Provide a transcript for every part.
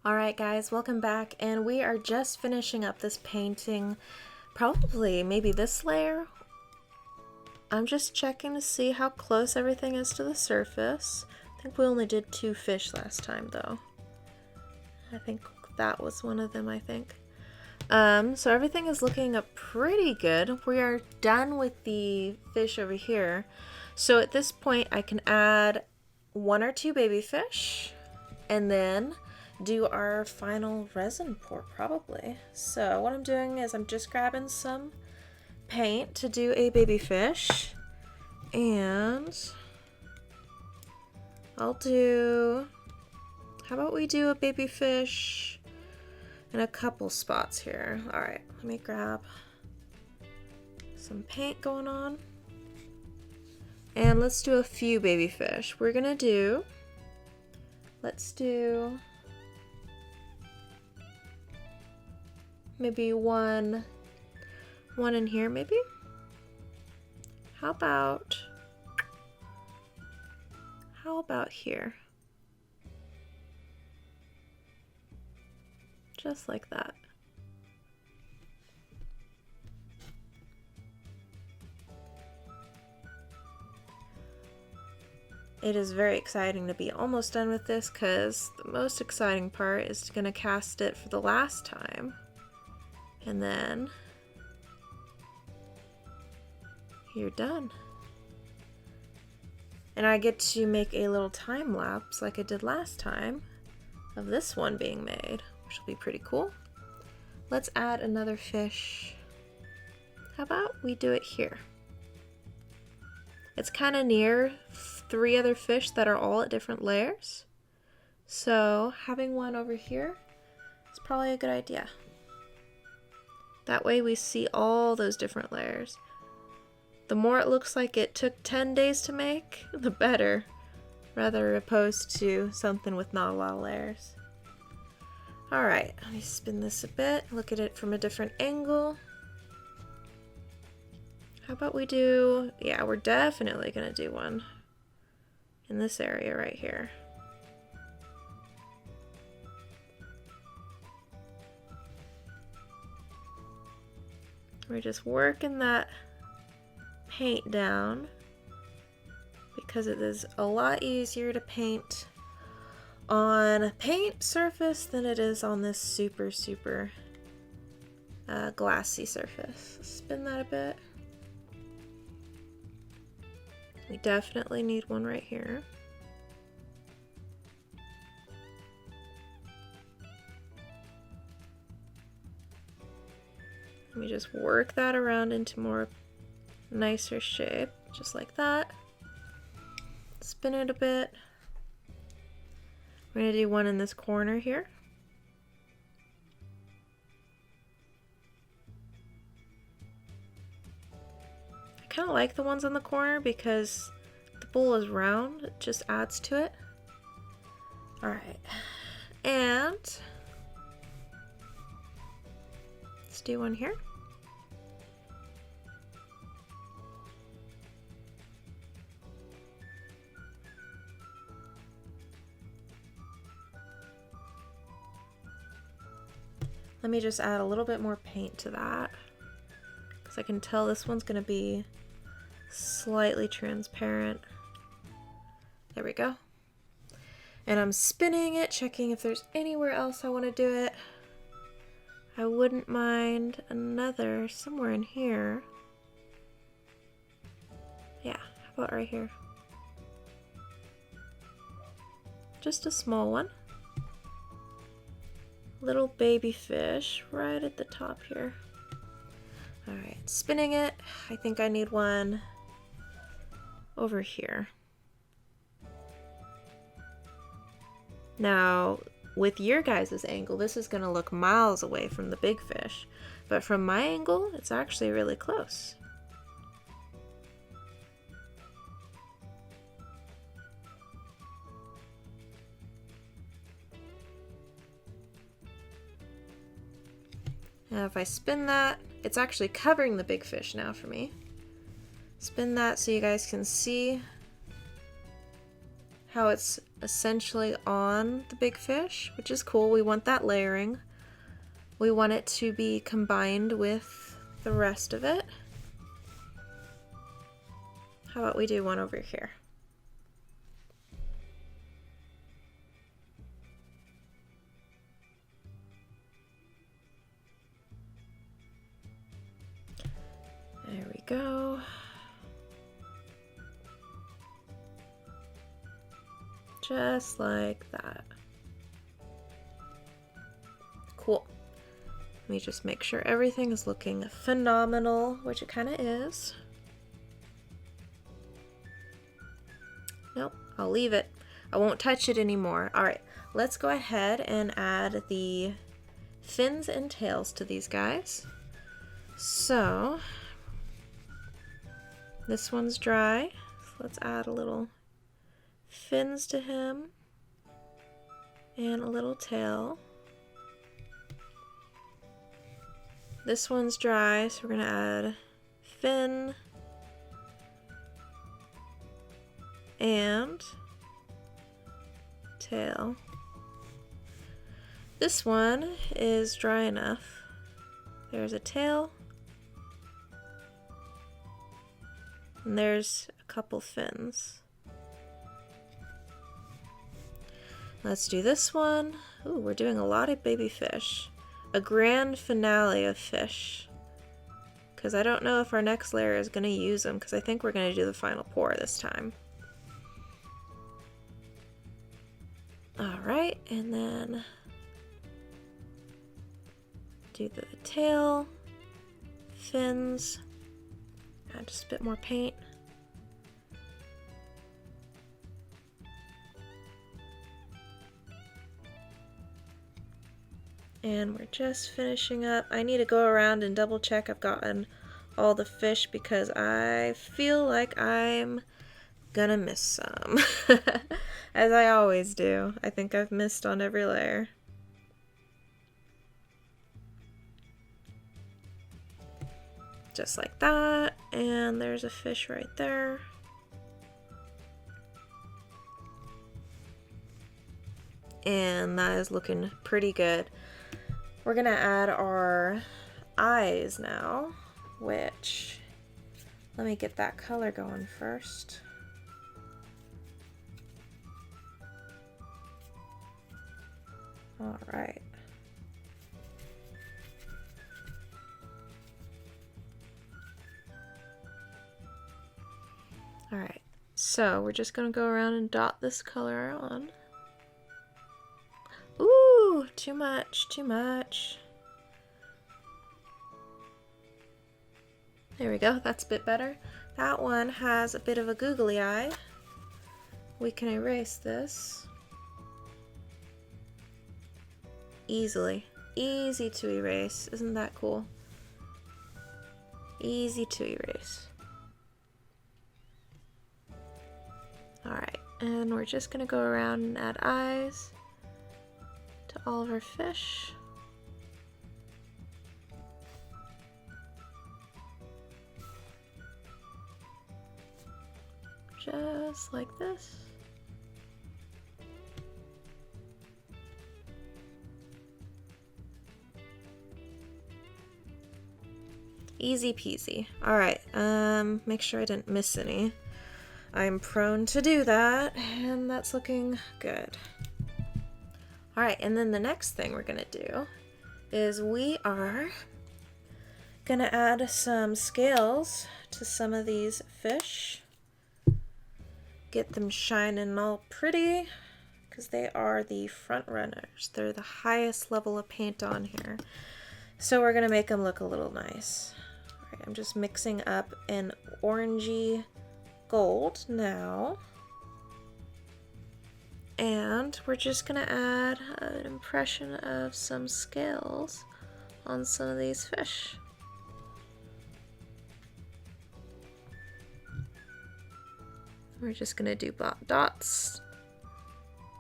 Alright guys, welcome back, and we are just finishing up this painting, probably maybe this layer. I'm just checking to see how close everything is to the surface. I think we only did 2 fish last time though. I think that was one of them, I think. So everything is looking up pretty good. We are done with the fish over here. So at this point I can add 1 or 2 baby fish and then do our final resin pour probably. So what I'm doing is I'm just grabbing some paint to do a baby fish, and I'll do, how about we do a baby fish in a couple spots here. Alright, let me grab some paint going on. And let's do a few baby fish. We're gonna do, let's do maybe one in here maybe? How about here? Just like that. It is very exciting to be almost done with this because the most exciting part is going to cast it for the last time. And then you're done. And I get to make a little time lapse like I did last time of this one being made, which will be pretty cool. Let's add another fish. How about we do it here? It's kind of near 3 other fish that are all at different layers. So having one over here is probably a good idea. That way we see all those different layers. The more it looks like it took 10 days to make, the better, rather opposed to something with not a lot of layers. Alright, let me spin this a bit, look at it from a different angle. How about we do, yeah, we're definitely gonna do one in this area right here. We're just working that paint down because it is a lot easier to paint on a paint surface than it is on this super glassy surface. Spin that a bit. We definitely need one right here. Let me just work that around into more nicer shape, just like that. Spin it a bit. We're gonna do one in this corner here. I kind of like the ones in the corner because the bowl is round, it just adds to it. Alright, and let's do one here. Let me just add a little bit more paint to that because I can tell this one's going to be slightly transparent. There we go. And I'm spinning it, checking if there's anywhere else I want to do it. I wouldn't mind another somewhere in here. Yeah, how about right here? Just a small one. Little baby fish right at the top here. Alright, spinning it. I think I need one over here. Now, with your guys' angle, this is going to look miles away from the big fish, but from my angle, it's actually really close. Now if I spin that, it's actually covering the big fish now for me. Spin that so you guys can see how it's essentially on the big fish, which is cool. We want that layering. We want it to be combined with the rest of it. How about we do one over here? There we go. Just like that. Cool. Let me just make sure everything is looking phenomenal, which it kind of is. Nope, I'll leave it. I won't touch it anymore. All right, let's go ahead and add the fins and tails to these guys. So this one's dry, so let's add a little fins to him and a little tail. This one's dry, so we're gonna add fin and tail. This one is dry enough. There's a tail, and there's a couple fins. Let's do this one. Ooh, we're doing a lot of baby fish. A grand finale of fish. Because I don't know if our next layer is going to use them, because I think we're going to do the final pour this time. Alright, and then do the tail, fins, add just a bit more paint. And we're just finishing up. I need to go around and double check I've gotten all the fish because I feel like I'm gonna miss some. As I always do. I think I've missed on every layer. Just like that. And there's a fish right there. And that is looking pretty good. We're gonna add our eyes now, which, let me get that color going first. All right. All right, so we're just gonna go around and dot this color on. Ooh, too much, too much. There we go, that's a bit better. That one has a bit of a googly eye. We can erase this. Easily. Easy to erase. Isn't that cool? Easy to erase. Alright, and we're just gonna go around and add eyes to all of our fish. Just like this. Easy peasy. Alright, make sure I didn't miss any. I'm prone to do that, and that's looking good. Alright, and then the next thing we're gonna do is we are gonna add some scales to some of these fish. Get them shining all pretty, because they are the front runners. They're the highest level of paint on here. So we're gonna make them look a little nice. Alright, I'm just mixing up an orangey gold now. And we're just gonna add an impression of some scales on some of these fish. We're just gonna do dots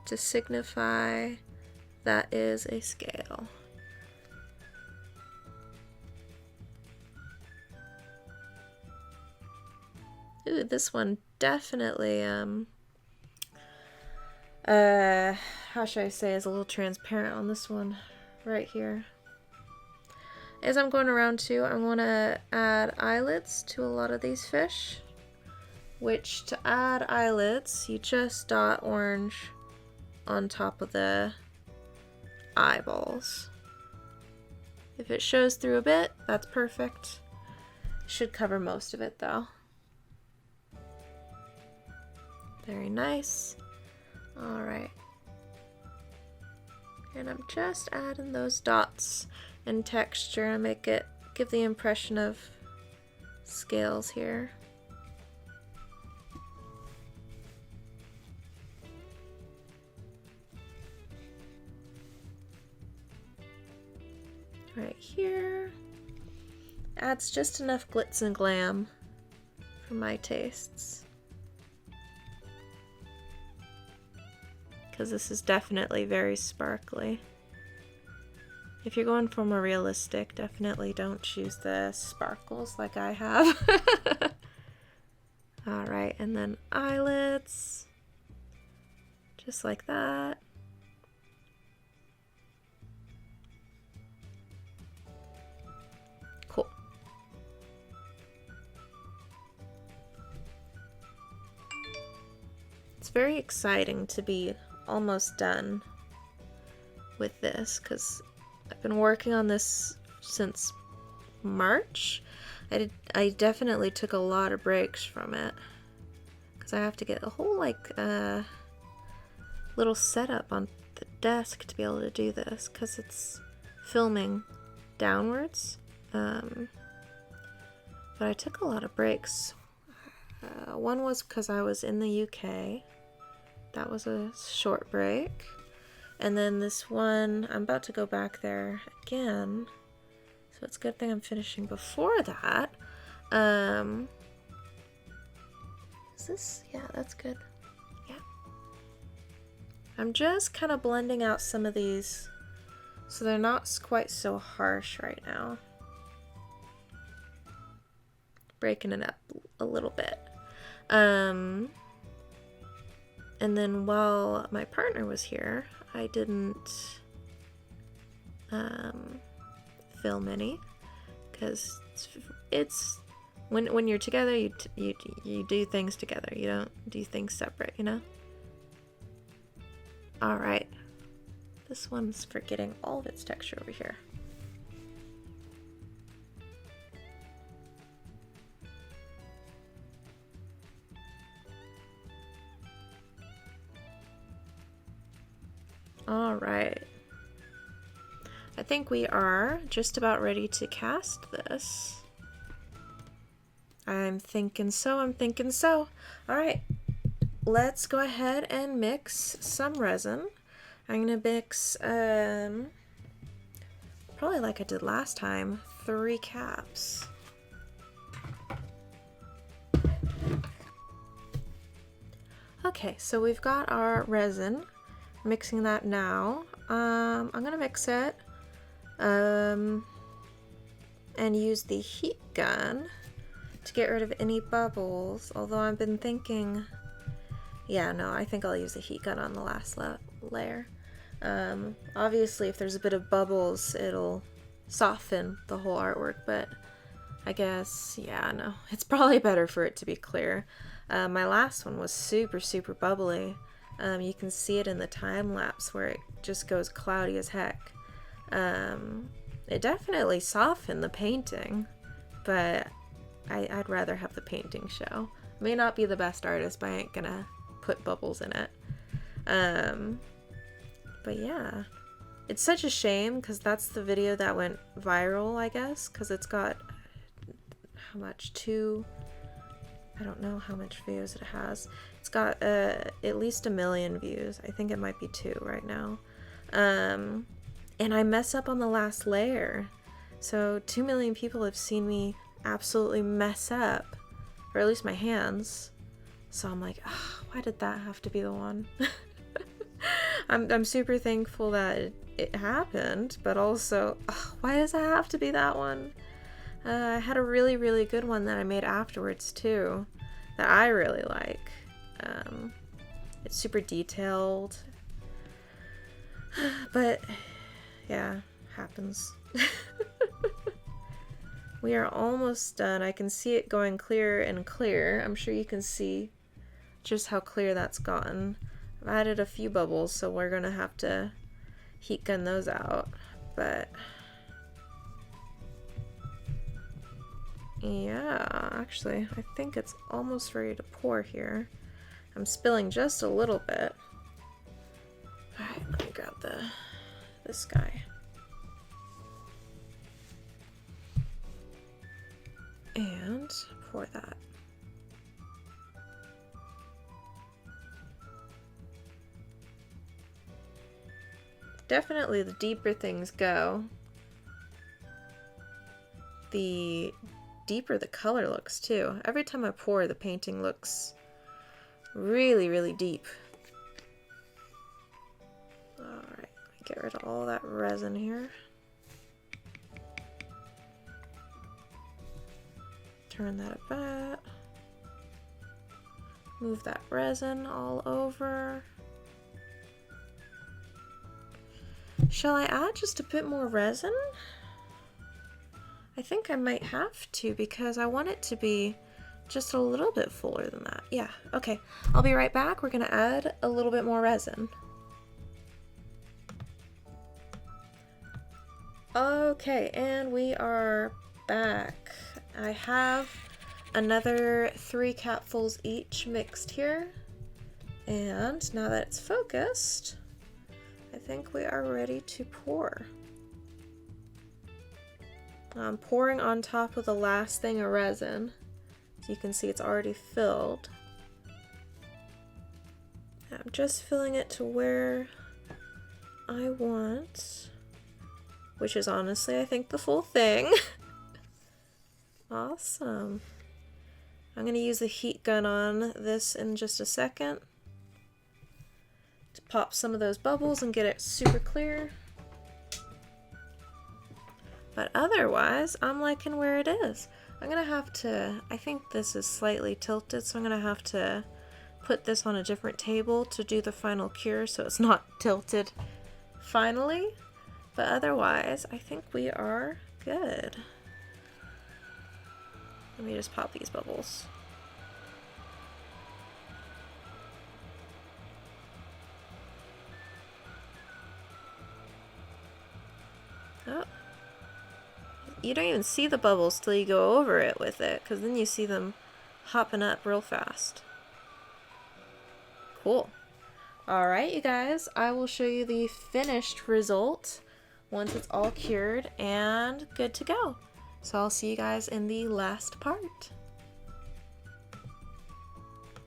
to signify that is a scale. Ooh, this one definitely how should I say, is a little transparent on this one right here. As I'm going around too, I want to add eyelets to a lot of these fish, which to add eyelets, you just dot orange on top of the eyeballs. If it shows through a bit, that's perfect. Should cover most of it though. Very nice. All right. And I'm just adding those dots and texture and make it give the impression of scales here. Right here. Adds just enough glitz and glam for my tastes. Because this is definitely very sparkly. If you're going for more realistic, definitely don't choose the sparkles like I have. Alright, and then eyelets. Just like that. Cool. It's very exciting to be almost done with this because I've been working on this since March. I definitely took a lot of breaks from it because I have to get a whole little setup on the desk to be able to do this because it's filming downwards. But I took a lot of breaks. One was because I was in the UK. That was a short break. And then this one, I'm about to go back there again. So it's a good thing I'm finishing before that. Is this? Yeah, that's good. Yeah. I'm just kind of blending out some of these so they're not quite so harsh right now. Breaking it up a little bit. And then while my partner was here, I didn't film any because it's when you're together, you do things together. You don't do things separate, you know. All right, this one's for getting all of its texture over here. All right. I think we are just about ready to cast this. I'm thinking so. All right, let's go ahead and mix some resin. I'm gonna mix, probably like I did last time, 3 caps. Okay, so we've got our resin. Mixing that now. I'm gonna mix it and use the heat gun to get rid of any bubbles, although I've been thinking, yeah, no, I think I'll use the heat gun on the last layer. Obviously if there's a bit of bubbles it'll soften the whole artwork, but I guess, yeah, no, it's probably better for it to be clear. My last one was super bubbly. You can see it in the time lapse where it just goes cloudy as heck. It definitely softened the painting, but I'd rather have the painting show. May not be the best artist, but I ain't gonna put bubbles in it. But yeah, it's such a shame because that's the video that went viral, I guess, because it's got, how much, I don't know how much views it has. It's got at least 1 million views. I think it might be 2 right now. And I mess up on the last layer. So 2 million people have seen me absolutely mess up, or at least my hands. So I'm like, oh, why did that have to be the one? I'm super thankful that it happened, but also, oh, why does it have to be that one? I had a really good one that I made afterwards too, that I really like. It's super detailed. But yeah, happens. We are almost done. I can see it going clearer and clearer. I'm sure you can see just how clear that's gotten. I've added a few bubbles, so we're gonna have to heat gun those out. But yeah, actually, I think it's almost ready to pour here. I'm spilling just a little bit. Alright, let me grab this guy. And pour that. Definitely the deeper things go, the deeper the color looks too. Every time I pour, the painting looks really, really deep. Alright, let me get rid of all that resin here. Turn that about. Move that resin all over. Shall I add just a bit more resin? I think I might have to because I want it to be just a little bit fuller than that. Yeah, okay. I'll be right back. We're gonna add a little bit more resin. Okay, and we are back. I have another 3 capfuls each mixed here. And now that it's focused, I think we are ready to pour. I'm pouring on top of the last thing of resin. So you can see it's already filled. I'm just filling it to where I want, which is honestly, I think, the full thing. Awesome. I'm going to use the heat gun on this in just a second to pop some of those bubbles and get it super clear. But otherwise, I'm liking where it is. I'm going to have to, I think this is slightly tilted, so I'm going to have to put this on a different table to do the final cure so it's not tilted finally. But otherwise, I think we are good. Let me just pop these bubbles. Oh. You don't even see the bubbles till you go over it with it, because then you see them hopping up real fast. Cool. Alright, you guys, I will show you the finished result once it's all cured and good to go. So I'll see you guys in the last part.